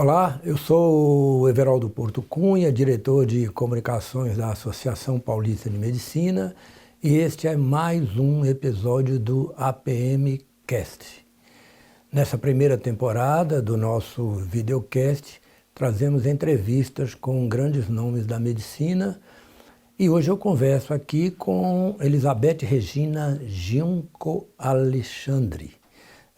Olá, eu sou o Everaldo Porto Cunha, diretor de comunicações da Associação Paulista de Medicina, e este é mais um episódio do APM Cast. Nessa primeira temporada do nosso videocast, trazemos entrevistas com grandes nomes da medicina e hoje eu converso aqui com Elizabeth Regina Giunco Alexandre.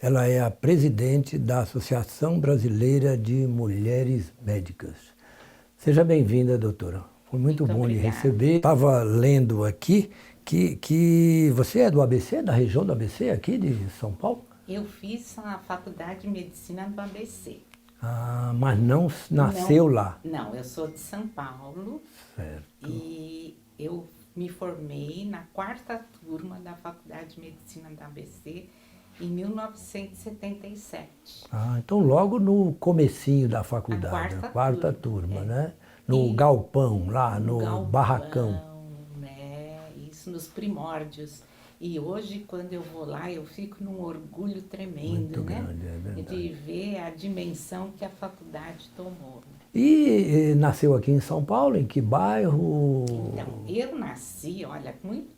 Ela é a presidente da Associação Brasileira de Mulheres Médicas. Seja bem-vinda, doutora. Foi muito bom lhe receber. Estava lendo aqui que você é do ABC, da região do ABC, aqui de São Paulo? Eu fiz a faculdade de medicina do ABC. Ah, mas não nasceu lá? Não, eu sou de São Paulo. Certo. E eu me formei na 4ª turma da faculdade de medicina do ABC em 1977. Ah, então logo no comecinho da faculdade, A quarta turma, é. né? No galpão, lá no galpão, barracão. Né? Isso nos primórdios. E hoje, quando eu vou lá, eu fico num orgulho tremendo, Muito né? grande, é verdade. De ver a dimensão que a faculdade tomou. E nasceu aqui em São Paulo, em que bairro? Então, eu nasci, olha, muito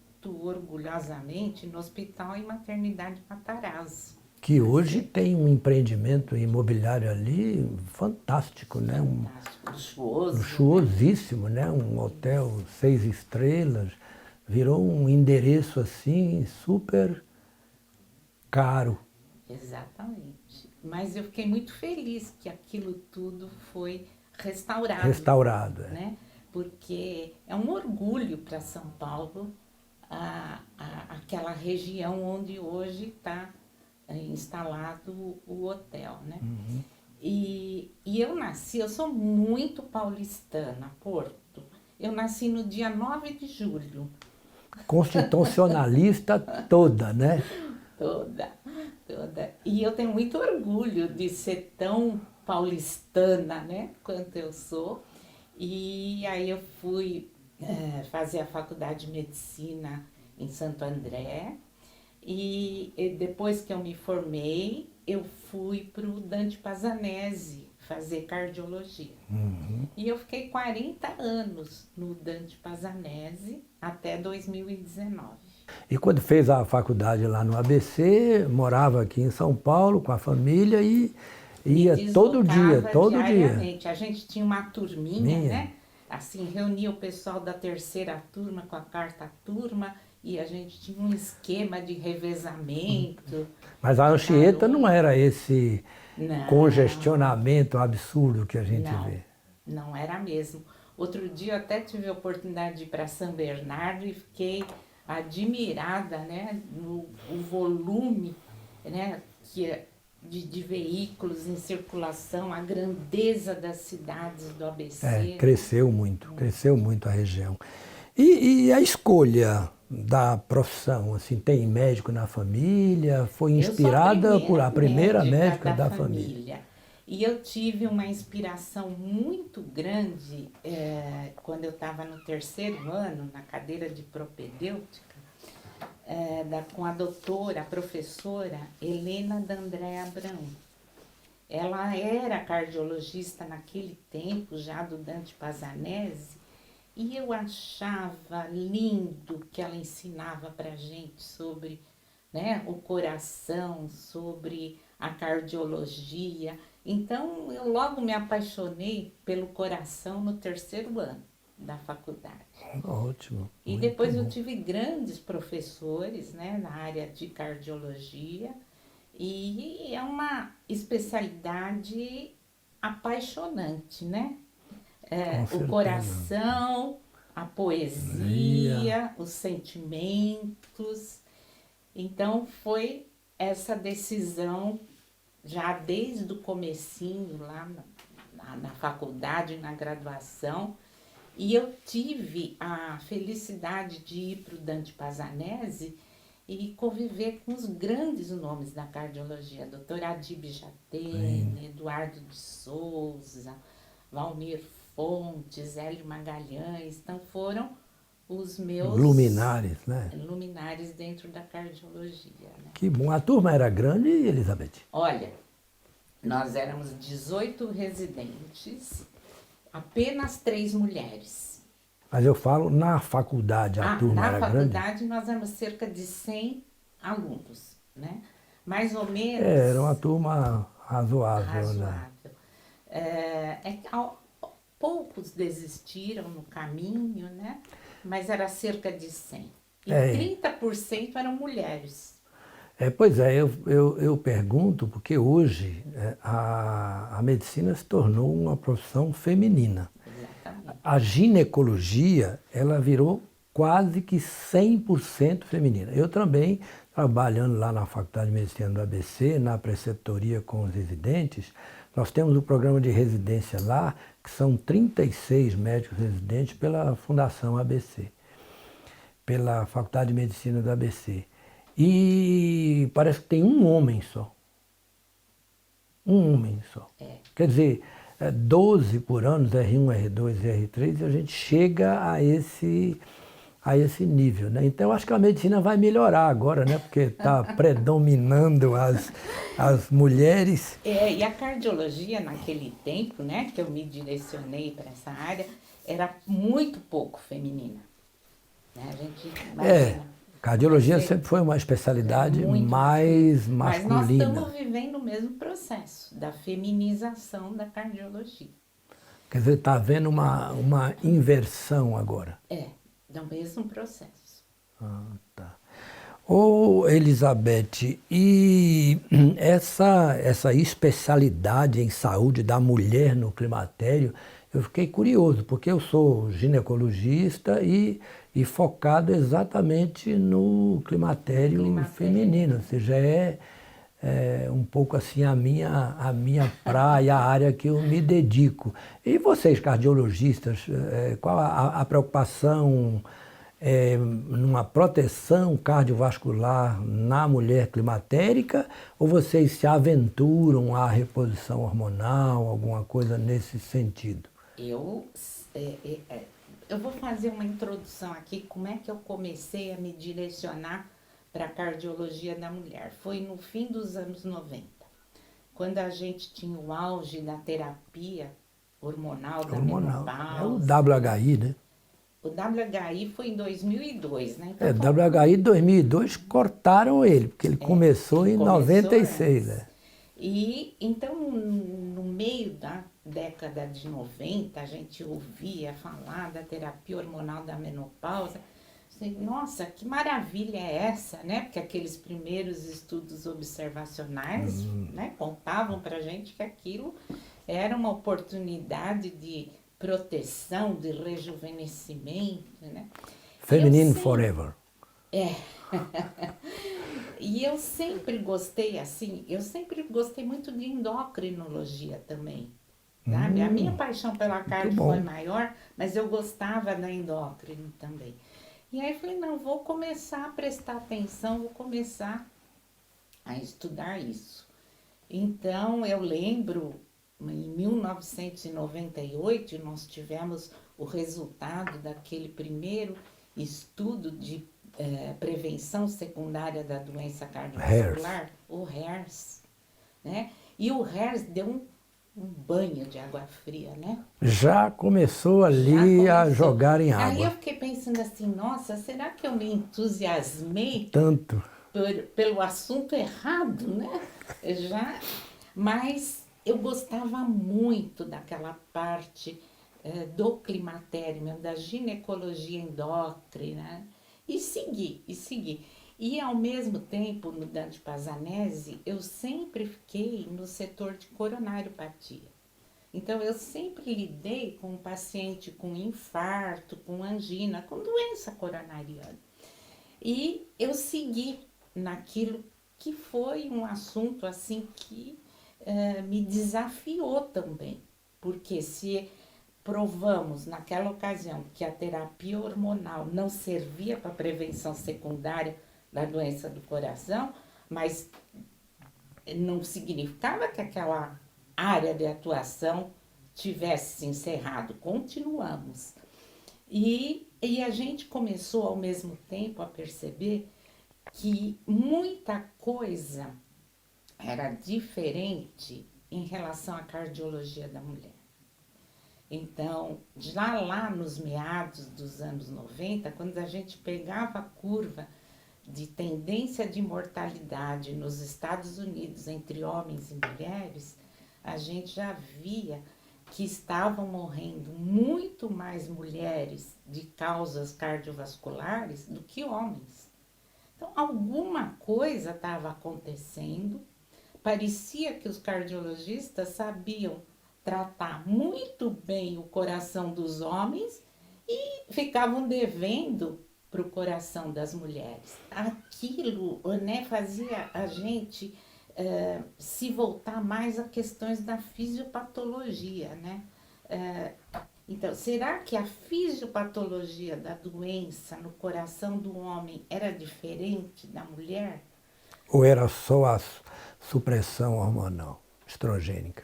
orgulhosamente no Hospital e Maternidade Matarazzo. Que hoje tem um empreendimento imobiliário ali fantástico, né? Fantástico, luxuoso. Luxuosíssimo, né? Um hotel 6 estrelas. Virou um endereço assim super caro. Exatamente. Mas eu fiquei muito feliz que aquilo tudo foi restaurado. Restaurado, é. Né? Porque é um orgulho para São Paulo aquela região onde hoje está instalado o hotel, né? Uhum. E eu sou muito paulistana, Porto. Eu nasci no dia 9 de julho. Constitucionalista toda, né? Toda. E eu tenho muito orgulho de ser tão paulistana, né, quanto eu sou. E aí eu fui fazer a faculdade de medicina em Santo André. E depois que eu me formei, eu fui para o Dante Pazzanese fazer cardiologia. Uhum. E eu fiquei 40 anos no Dante Pazzanese até 2019. E quando fez a faculdade lá no ABC, morava aqui em São Paulo com a família e ia todo dia. Diariamente. A gente tinha uma turminha, né? Assim, reunia o pessoal da 3ª turma com a 4ª turma e a gente tinha um esquema de revezamento. Mas a Anchieta não era esse Não, congestionamento absurdo que a gente vê. Não era mesmo. Outro dia eu até tive a oportunidade de ir para São Bernardo e fiquei admirada, né, no o volume, né, de veículos em circulação, a grandeza das cidades do ABC. Cresceu muito a região. E a escolha da profissão, assim, tem médico na família? Foi inspirada por a primeira médica da família? E eu tive uma inspiração muito grande quando eu estava no 3º ano, na cadeira de propedêutica, com a doutora, a professora Helena D'André Abrão. Ela era cardiologista naquele tempo, já do Dante Pazzanese, e eu achava lindo que ela ensinava para a gente sobre, né, o coração, sobre a cardiologia. Então, eu logo me apaixonei pelo coração no 3º ano da faculdade. Ótimo. E depois eu tive grandes professores, né, na área de cardiologia, e é uma especialidade apaixonante, né? O coração, a poesia, os sentimentos. Então foi essa decisão já desde o comecinho lá na faculdade, na graduação. E eu tive a felicidade de ir para o Dante Pazzanese e conviver com os grandes nomes da cardiologia, Dr. Adib Jatene, Eduardo de Souza, Valmir Fontes, Hélio Magalhães. Então foram os meus luminares, né? Luminares dentro da cardiologia. Né? Que bom. A turma era grande, Elizabeth? Olha, Nós éramos 18 residentes, apenas 3 mulheres. Mas eu falo na faculdade, a turma era grande? Na faculdade nós éramos cerca de 100 alunos, né? Mais ou menos... Era uma turma razoável, razoável. né? Poucos desistiram no caminho, né? Mas era cerca de 100. E 30% eram mulheres. Pois é, eu pergunto porque hoje a medicina se tornou uma profissão feminina. Exatamente. A ginecologia, ela virou quase que 100% feminina. Eu também, trabalhando lá na Faculdade de Medicina do ABC, na preceptoria com os residentes, nós temos um programa de residência lá, que são 36 médicos residentes pela Fundação ABC, pela Faculdade de Medicina do ABC. E parece que tem um homem só. Um homem só. Quer dizer, 12 por ano, R1, R2 e R3, e a gente chega a esse nível, né? Então, eu acho que a medicina vai melhorar agora, né? Porque está predominando as mulheres. E a cardiologia, naquele tempo, né, que eu me direcionei para essa área, era muito pouco feminina. Né? A gente imagina. Cardiologia sempre foi uma especialidade mais masculina. Mas nós estamos vivendo o mesmo processo da feminização da cardiologia. Quer dizer, está havendo uma inversão agora. Do mesmo processo. Tá. Ô, Elizabeth, e essa especialidade em saúde da mulher no climatério, eu fiquei curioso, porque eu sou ginecologista e focado exatamente no climatério feminino, ou seja, é um pouco assim a minha praia, a área que eu me dedico. E vocês, cardiologistas, qual a preocupação numa proteção cardiovascular na mulher climatérica, ou vocês se aventuram à reposição hormonal, alguma coisa nesse sentido? Eu vou fazer uma introdução aqui, como é que eu comecei a me direcionar para a cardiologia da mulher. Foi no fim dos anos 90, quando a gente tinha o auge da terapia hormonal da menopausa. É o WHI, né? O WHI foi em 2002, né? Então, WHI 2002 cortaram ele, porque ele começou em 96, né? E então, no meio da década de 90, a gente ouvia falar da terapia hormonal da menopausa. Nossa, que maravilha é essa, né? Porque aqueles primeiros estudos observacionais, né, contavam pra gente que aquilo era uma oportunidade de proteção, de rejuvenescimento, né? Feminine forever. E eu sempre gostei, assim, eu sempre gostei muito de endocrinologia também, sabe? A minha paixão pela cardio foi maior, mas eu gostava da endócrino também. E aí eu falei, não, vou começar a prestar atenção, vou começar a estudar isso. Então, eu lembro, em 1998, nós tivemos o resultado daquele primeiro estudo de prevenção secundária da doença cardiovascular, o HERS, né? E o HERS deu um banho de água fria, né? Já começou ali a jogar em água. Aí eu fiquei pensando assim, nossa, será que eu me entusiasmei tanto pelo assunto errado, né? Mas eu gostava muito daquela parte do climatério, mesmo, da ginecologia endócrina, e segui. E ao mesmo tempo, no Dante Pazanese, eu sempre fiquei no setor de coronariopatia. Então, eu sempre lidei com paciente com infarto, com angina, com doença coronariana. E eu segui naquilo que foi um assunto assim que me desafiou também. Porque se provamos naquela ocasião que a terapia hormonal não servia para prevenção secundária da doença do coração, mas não significava que aquela área de atuação tivesse se encerrado. Continuamos. E a gente começou ao mesmo tempo a perceber que muita coisa era diferente em relação à cardiologia da mulher. Então, já lá nos meados dos anos 90, quando a gente pegava a curva de tendência de mortalidade nos Estados Unidos entre homens e mulheres, a gente já via que estavam morrendo muito mais mulheres de causas cardiovasculares do que homens. Então, alguma coisa estava acontecendo, parecia que os cardiologistas sabiam tratar muito bem o coração dos homens e ficavam devendo para o coração das mulheres. Aquilo, né, fazia a gente se voltar mais a questões da fisiopatologia, né? Então, será que a fisiopatologia da doença no coração do homem era diferente da mulher? Ou era só a supressão hormonal estrogênica?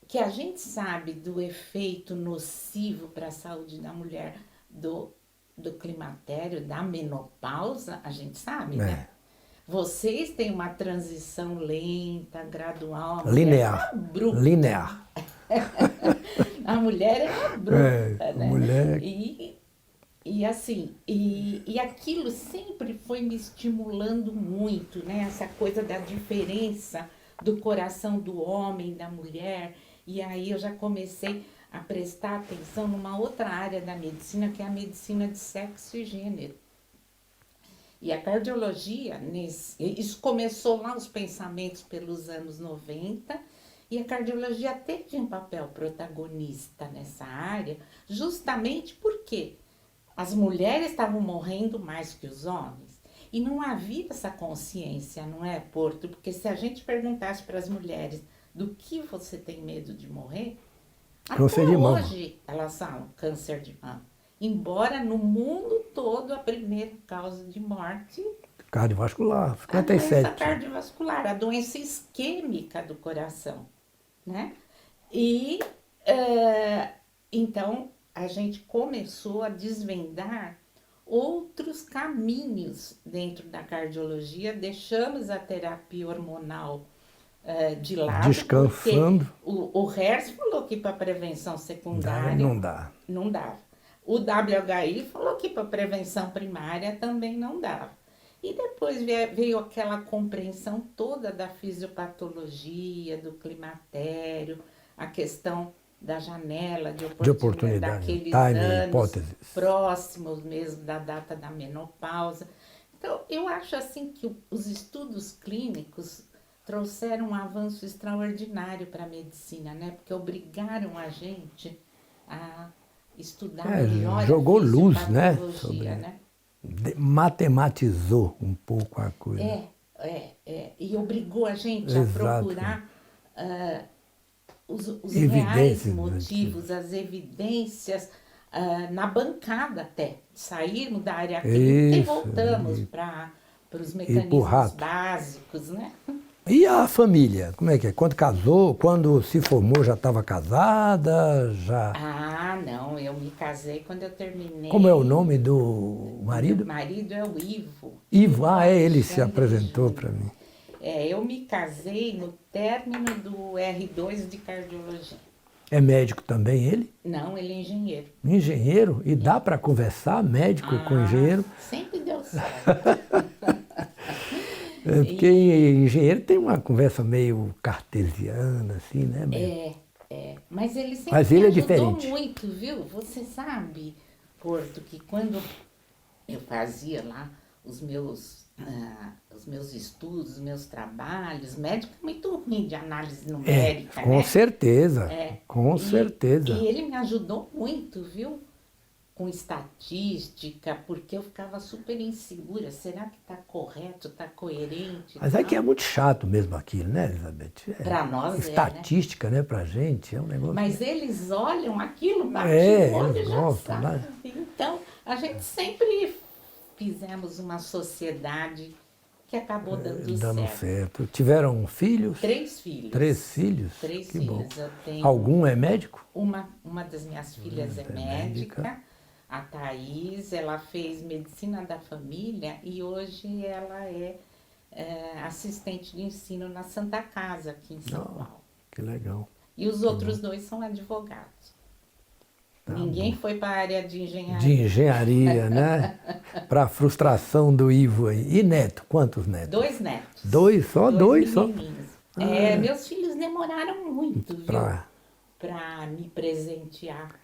Que a gente sabe do efeito nocivo para a saúde da mulher do climatério, da menopausa, a gente sabe, né? Vocês têm uma transição lenta, gradual. Linear. Linear. A mulher é abrupta, né? Mulher... E assim, e aquilo sempre foi me estimulando muito, né? Essa coisa da diferença do coração do homem, da mulher. E aí eu já comecei a prestar atenção numa outra área da medicina, que é a medicina de sexo e gênero. E a cardiologia, isso começou lá os pensamentos pelos anos 90, e a cardiologia teve um papel protagonista nessa área, justamente porque as mulheres estavam morrendo mais que os homens. E não havia essa consciência, não é, Porto? Porque se a gente perguntasse para as mulheres do que você tem medo de morrer, câncer de mama. Hoje elas falam câncer de mama. Embora no mundo todo a primeira causa de morte... Cardiovascular, 57. A doença cardiovascular, a doença isquêmica do coração, né? E, então, a gente começou a desvendar outros caminhos dentro da cardiologia, deixamos a terapia hormonal de lado. Descansando. O Hers falou que para prevenção secundária... Não dá. Não dava. O WHI falou que para prevenção primária também não dava. E depois veio aquela compreensão toda da fisiopatologia, do climatério, a questão da janela de oportunidade daqueles anos hipóteses próximos mesmo da data da menopausa. Então, eu acho assim que os estudos clínicos trouxeram um avanço extraordinário para a medicina, né? Porque obrigaram a gente a estudar melhor. Jogou luz, né? Né? Matematizou um pouco a coisa. E obrigou a gente a procurar os reais motivos, as evidências na bancada até. Sairmos da área clínica e voltamos para os mecanismos básicos, né? E a família, como é que é? Quando casou, quando se formou, já estava casada? Já... Ah, não, eu me casei quando eu terminei. Como é o nome do marido? Meu marido é o Ivo. Ivo, ele se apresentou para mim. Eu me casei no término do R2 de cardiologia. É médico também ele? Não, ele é engenheiro. Engenheiro? E dá para conversar médico com engenheiro? Sempre deu certo. Porque engenheiro tem uma conversa meio cartesiana, assim, né? Mas ele sempre Mas ele ajudou muito, viu? Você sabe, Porto, que quando eu fazia lá os meus estudos, os meus trabalhos, médico é muito ruim de análise numérica, com né? Certeza, com certeza. E ele me ajudou muito, viu? Com estatística, porque eu ficava super insegura. Será que está correto, está coerente? Mas é que é muito chato mesmo aquilo, né, Elizabeth? Para nós estatística, né, pra gente, é um negócio... Mas eles olham aquilo, batem o olho e já sabem. Né? Então, a gente sempre fizemos uma sociedade que acabou dando certo. Tiveram filhos? 3 filhos. 3 filhos? Que filhos. Bom. Eu tenho Algum é médico? Uma das minhas filhas é médica. A Thaís, ela fez medicina da família e hoje ela é assistente de ensino na Santa Casa, aqui em São Paulo. que legal. E os outros dois são advogados. Tá Ninguém bom. foi para a área de engenharia. De engenharia, né? Para a frustração do Ivo aí. E neto? Quantos netos? 2 netos. Dois só? Dois só? Menininhos. Ah. Meus filhos demoraram muito, viu? Pra- Para me presentear.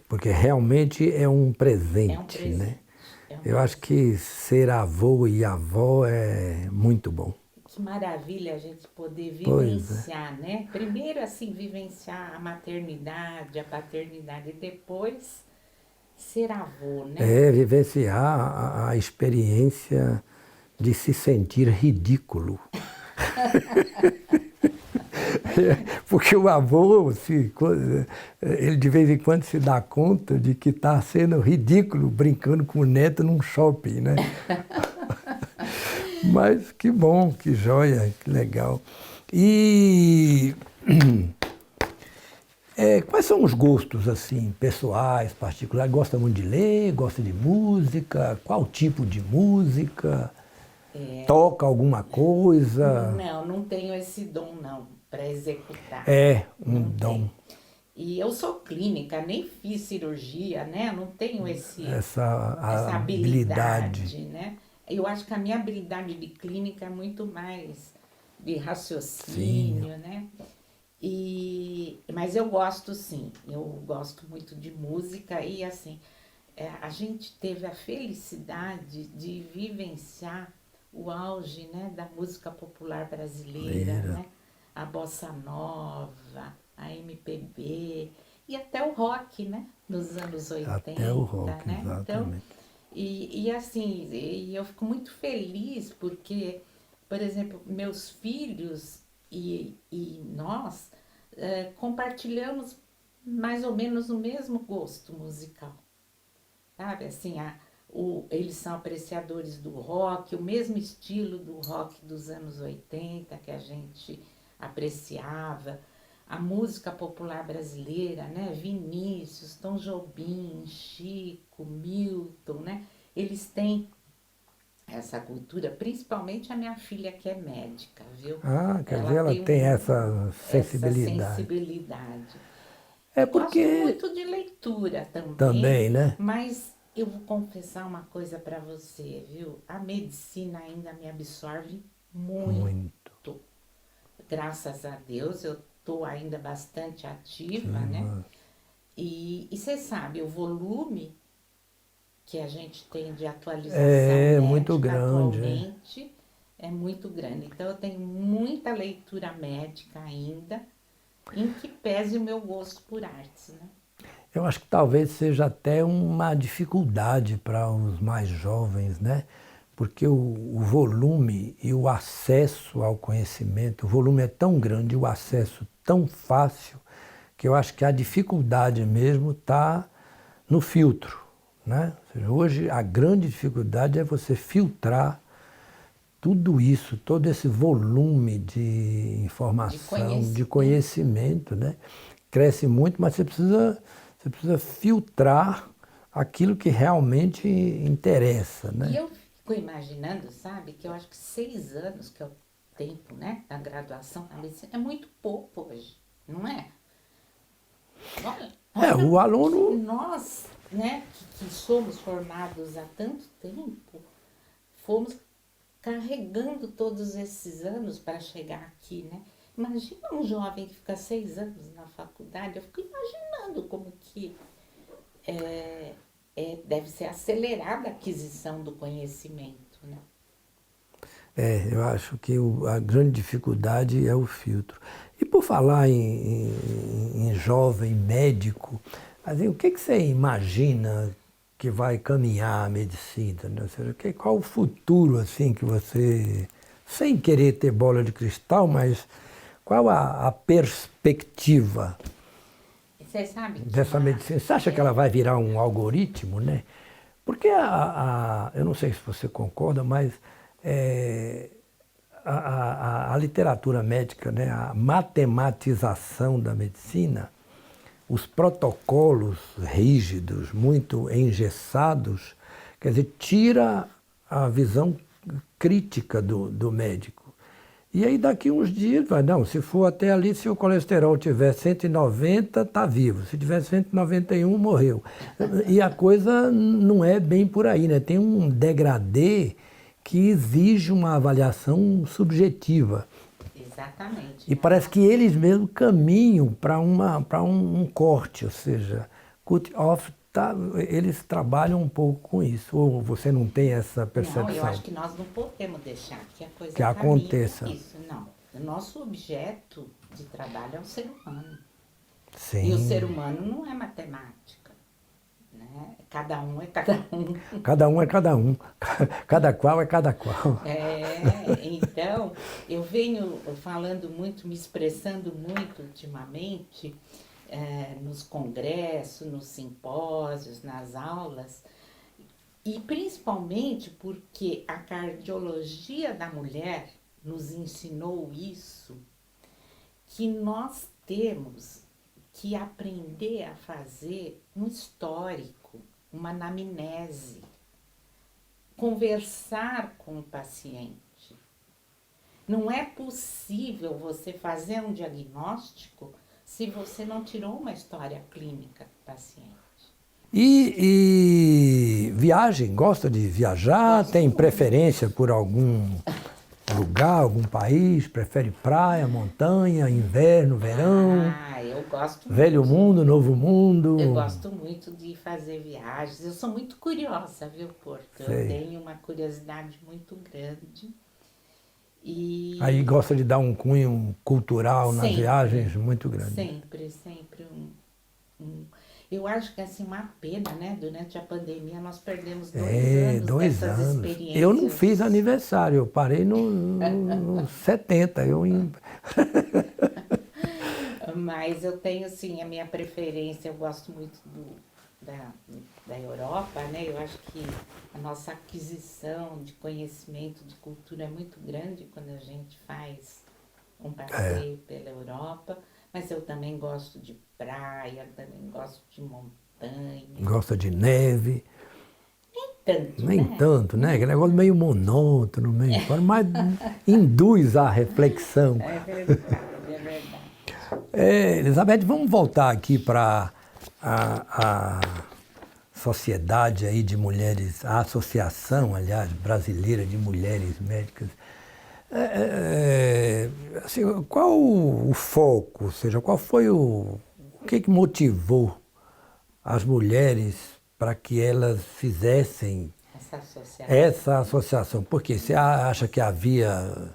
Porque realmente é um presente, É um presente. né? É um Eu acho que ser avô e avó é muito bom. Que maravilha a gente poder Pois é. vivenciar, né? Primeiro, assim, vivenciar a maternidade, a paternidade, e depois ser avô, né? Vivenciar a experiência de se sentir ridículo. Porque o avô, ele de vez em quando se dá conta de que está sendo ridículo brincando com o neto num shopping, né? Mas que bom, que joia, que legal. E quais são os gostos assim, pessoais, particulares? Gosta muito de ler, gosta de música? Qual tipo de música? Toca alguma coisa? Não tenho esse dom, não, para executar. Um dom. Tenho. E eu sou clínica, nem fiz cirurgia, né? Não tenho essa habilidade, né? Eu acho que a minha habilidade de clínica é muito mais de raciocínio, né? Mas eu gosto, sim. Eu gosto muito de música e, assim, a gente teve a felicidade de vivenciar o auge, né, da música popular brasileira, né? A bossa nova, a MPB e até o rock, né? Nos anos 80. Até o rock, né? exatamente. Então, assim, eu fico muito feliz porque, por exemplo, meus filhos e nós compartilhamos mais ou menos o mesmo gosto musical. Sabe, assim, eles são apreciadores do rock, o mesmo estilo do rock dos anos 80 que a gente apreciava, a música popular brasileira, né? Vinícius, Tom Jobim, Chico, Milton, né? Eles têm essa cultura, principmente a minha filha que é médica, viu? Quer dizer, ela tem essa sensibilidade. Essa sensibilidade. Porque... Gosto muito de leitura também. Também, né? Mas eu vou confessar uma coisa para você, viu? A medicina ainda me absorve muito. Graças a Deus, eu estou ainda bastante ativa, né? E você sabe, o volume que a gente tem de atualização médica muito grande, atualmente é muito grande. Então, eu tenho muita leitura médica ainda, em que pese o meu gosto por artes, né? Eu acho que talvez seja até uma dificuldade para os mais jovens, né? Porque o volume e o acesso ao conhecimento, o volume é tão grande, o acesso tão fácil, que eu acho que a dificuldade mesmo está no filtro, né? Ou seja, hoje a grande dificuldade é você filtrar tudo isso, todo esse volume de informação, de conhecimento, né? Cresce muito, mas você precisa filtrar aquilo que realmente interessa, né? E eu fico imaginando, sabe, que eu acho que 6 anos, que é o tempo, né, da graduação na medicina, é muito pouco hoje, não é? Olha, o aluno... Nós, né, que somos formados há tanto tempo, fomos carregando todos esses anos para chegar aqui, né? Imagina um jovem que fica 6 anos na faculdade, eu fico imaginando como que deve ser acelerada a aquisição do conhecimento, né? Eu acho que a grande dificuldade é o filtro. E por falar em jovem médico, assim, o que você imagina que vai caminhar a medicina, né? Ou seja, qual o futuro assim que você, sem querer ter bola de cristal, mas qual a perspectiva Você sabe dessa medicina? Você acha que ela vai virar um algoritmo, né? Porque eu não sei se você concorda, mas a literatura médica, né, a matematização da medicina, os protocolos rígidos, muito engessados, quer dizer, tira a visão crítica do médico. E aí daqui uns dias, vai, não, se for até ali, se o colesterol tiver 190, está vivo. Se tiver 191, morreu. E a coisa não é bem por aí, né? Tem um degradê que exige uma avaliação subjetiva. Exatamente. E parece que eles mesmos caminham para um corte, ou seja, cut-off, eles trabalham um pouco com isso. Ou você não tem essa percepção? Não, eu acho que nós não podemos deixar que a coisa que aconteça. Isso, não. O nosso objeto de trabalho é o ser humano. Sim. E o ser humano não é matemática. Né? Cada um é cada um. Cada um é cada um. Cada qual é cada qual. Então, eu venho falando muito, me expressando muito ultimamente, nos congressos, nos simpósios, nas aulas, e principalmente porque a cardiologia da mulher nos ensinou isso, que nós temos que aprender a fazer um histórico, uma anamnese, conversar com o paciente. Não é possível você fazer um diagnóstico se você não tirou uma história clínica do paciente. E viagem? Gosta de viajar? Gosto Tem muito. preferência por algum lugar, algum país? Prefere praia, montanha, inverno, verão? Eu gosto Velho muito. mundo, novo mundo? Eu gosto muito de fazer viagens. Eu sou muito curiosa, viu, Porto? Sei. Eu tenho uma curiosidade muito grande. E Aí gosta de dar um cunho cultural nas Sempre. viagens muito grande. Sempre Eu acho que é assim, uma pena, né? Durante a pandemia nós perdemos 2 anos dessas experiências. Eu não fiz aniversário, eu parei no 70. Mas eu tenho, assim, a minha preferência, eu gosto muito da Europa, né? Eu acho que a nossa aquisição de conhecimento, de cultura é muito grande quando a gente faz um passeio pela Europa. Mas eu também gosto de praia, também gosto de montanha. Gosta de neve. Nem né? tanto, né? Aquele negócio meio monótono, mas induz à reflexão. É verdade, é verdade. Elizabeth, vamos voltar aqui para a sociedade aí de mulheres, a associação, aliás, brasileira de mulheres médicas. Assim, qual o foco, ou seja, qual foi o que motivou as mulheres para que elas fizessem essa associação? Porque você acha que havia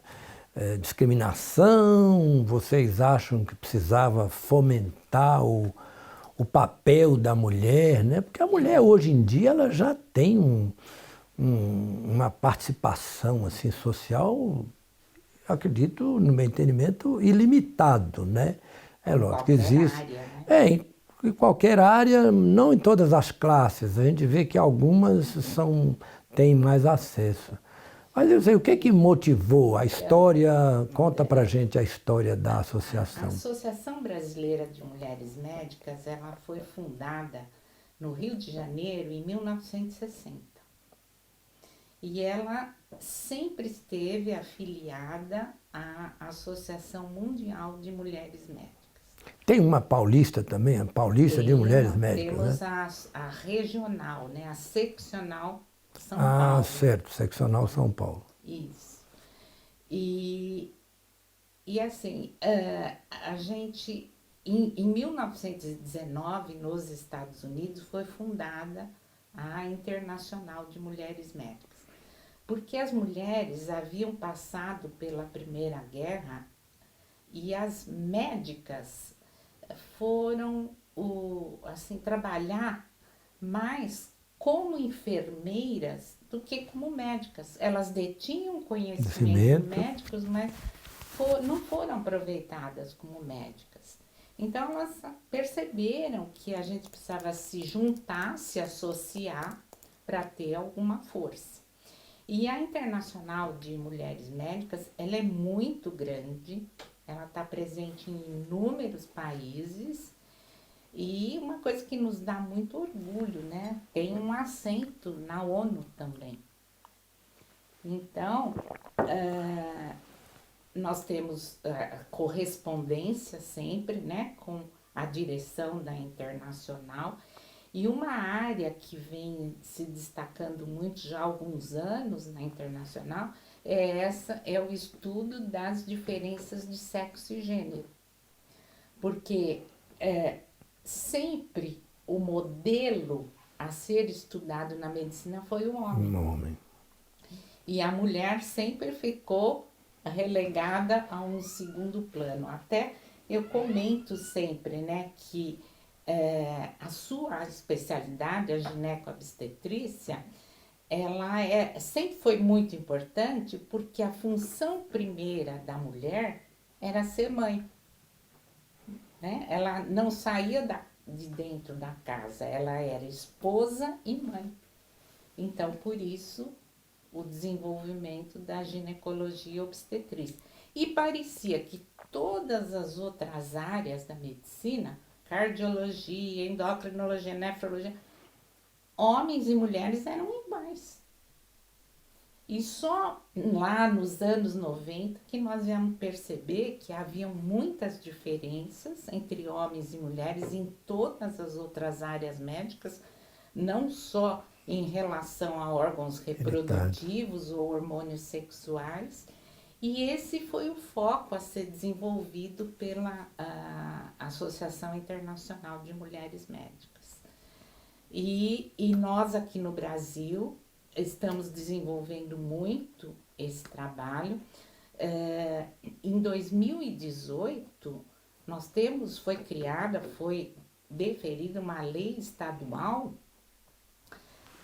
discriminação? Vocês acham que precisava fomentar o papel da mulher, né? Porque a mulher hoje em dia ela já tem uma participação assim, social, acredito, no meu entendimento, ilimitado, né? É lógico que existe. Área, né? Em qualquer área, não em todas as classes. A gente vê que algumas têm mais acesso. Mas eu sei, o que motivou a história? Conta pra gente a história da associação. A Associação Brasileira de Mulheres Médicas, ela foi fundada no Rio de Janeiro em 1960. E ela sempre esteve afiliada à Associação Mundial de Mulheres Médicas. Tem uma paulista também, a Paulista de Mulheres Médicas, temos, né? a regional, né? A seccional São Paulo. Ah, certo, seccional São Paulo. Isso. E assim, a gente, em 1919, nos Estados Unidos, foi fundada a Internacional de Mulheres Médicas. Porque as mulheres haviam passado pela Primeira Guerra e as médicas foram assim, trabalhar mais como enfermeiras do que como médicas. Elas detinham conhecimentos médicos, mas não foram aproveitadas como médicas. Então elas perceberam que a gente precisava se juntar, se associar para ter alguma força. E a Internacional de Mulheres Médicas, ela é muito grande, ela está presente em inúmeros países e uma coisa que nos dá muito orgulho, né? Tem um assento na ONU também. Então, nós temos correspondência sempre, né, com a direção da Internacional. E uma área que vem se destacando muito já há alguns anos na Internacional é o estudo das diferenças de sexo e gênero. Porque sempre o modelo a ser estudado na medicina foi o homem. Um homem. E a mulher sempre ficou relegada a um segundo plano. Até eu comento sempre, né, que a sua especialidade, a gineco-obstetrícia, ela sempre foi muito importante porque a função primeira da mulher era ser mãe. Né? Ela não saía de dentro da casa, ela era esposa e mãe. Então, por isso, o desenvolvimento da ginecologia obstetrícia. E parecia que todas as outras áreas da medicina, cardiologia, endocrinologia, nefrologia, homens e mulheres eram iguais. E só lá nos anos 90 que nós viemos perceber que haviam muitas diferenças entre homens e mulheres em todas as outras áreas médicas, não só em relação a órgãos reprodutivos ou hormônios sexuais. E esse foi o foco a ser desenvolvido pela Associação Internacional de Mulheres Médicas. E nós aqui no Brasil estamos desenvolvendo muito esse trabalho. Em 2018, foi deferida uma lei estadual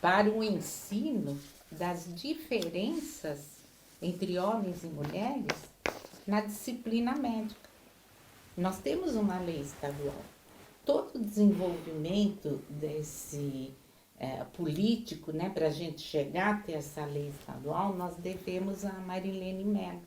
para o ensino das diferenças entre homens e mulheres na disciplina médica. Nós temos uma lei estadual. Todo o desenvolvimento desse político, né, para a gente chegar a ter essa lei estadual, nós devemos a Marilene Mello,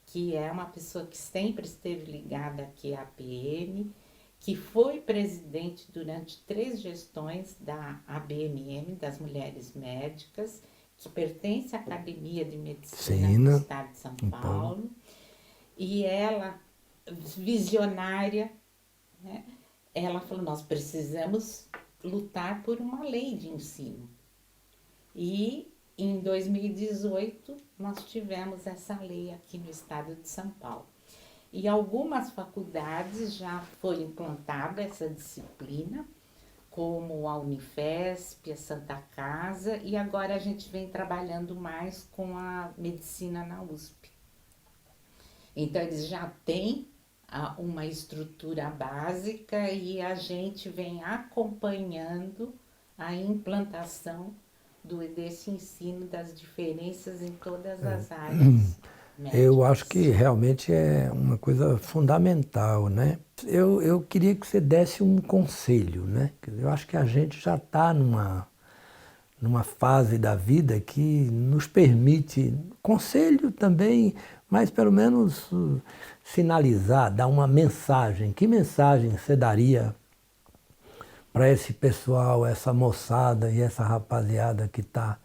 que é uma pessoa que sempre esteve ligada aqui à APM, que foi presidente durante 3 gestões da ABMM, das Mulheres Médicas, que pertence à Academia de Medicina do Estado de São Paulo. E ela, visionária, né, ela falou, nós precisamos lutar por uma lei de ensino. E em 2018 nós tivemos essa lei aqui no estado de São Paulo. E algumas faculdades já foi implantada essa disciplina, como a Unifesp, a Santa Casa, e agora a gente vem trabalhando mais com a medicina na USP. Então eles já têm uma estrutura básica e a gente vem acompanhando a implantação desse ensino das diferenças em todas as áreas médicas. Eu acho que realmente é uma coisa fundamental, né? Eu queria que você desse um conselho, né? Eu acho que a gente já está numa fase da vida que nos permite, conselho também, mas pelo menos sinalizar, dar uma mensagem. Que mensagem você daria para esse pessoal, essa moçada e essa rapaziada que está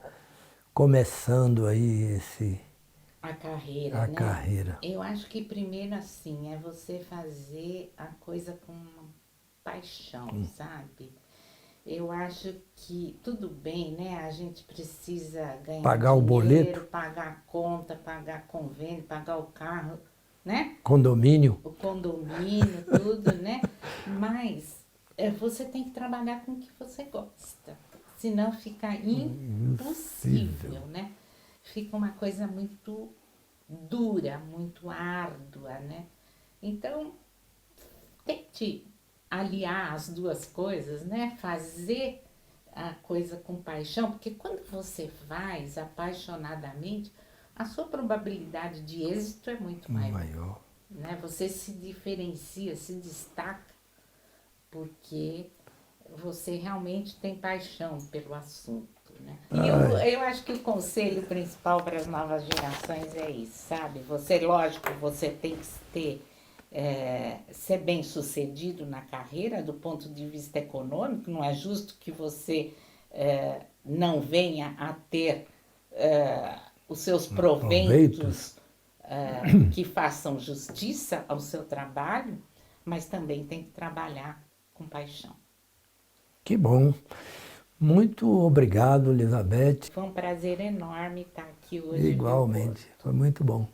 começando aí a carreira, a né? carreira? Eu acho que primeiro assim, é você fazer a coisa com paixão, sabe? Eu acho que tudo bem, né? A gente precisa ganhar pagar dinheiro, o boleto, pagar a conta, pagar convênio, pagar o carro, né? Condomínio. O condomínio, tudo, né? Mas você tem que trabalhar com o que você gosta. Senão fica impossível, né? Fica uma coisa muito dura, muito árdua, né? Então, tente aliar as duas coisas, né? Fazer a coisa com paixão, porque quando você faz apaixonadamente, a sua probabilidade de êxito é muito maior. Né? Você se diferencia, se destaca, porque você realmente tem paixão pelo assunto. Né? E eu acho que o conselho principal para as novas gerações é isso, sabe? Você, lógico, você tem que ser bem sucedido na carreira do ponto de vista econômico, não é justo que você não venha a ter os seus proventos que façam justiça ao seu trabalho, mas também tem que trabalhar com paixão. Que bom. Muito obrigado, Elizabeth. Foi um prazer enorme estar aqui hoje. Igualmente, foi muito bom.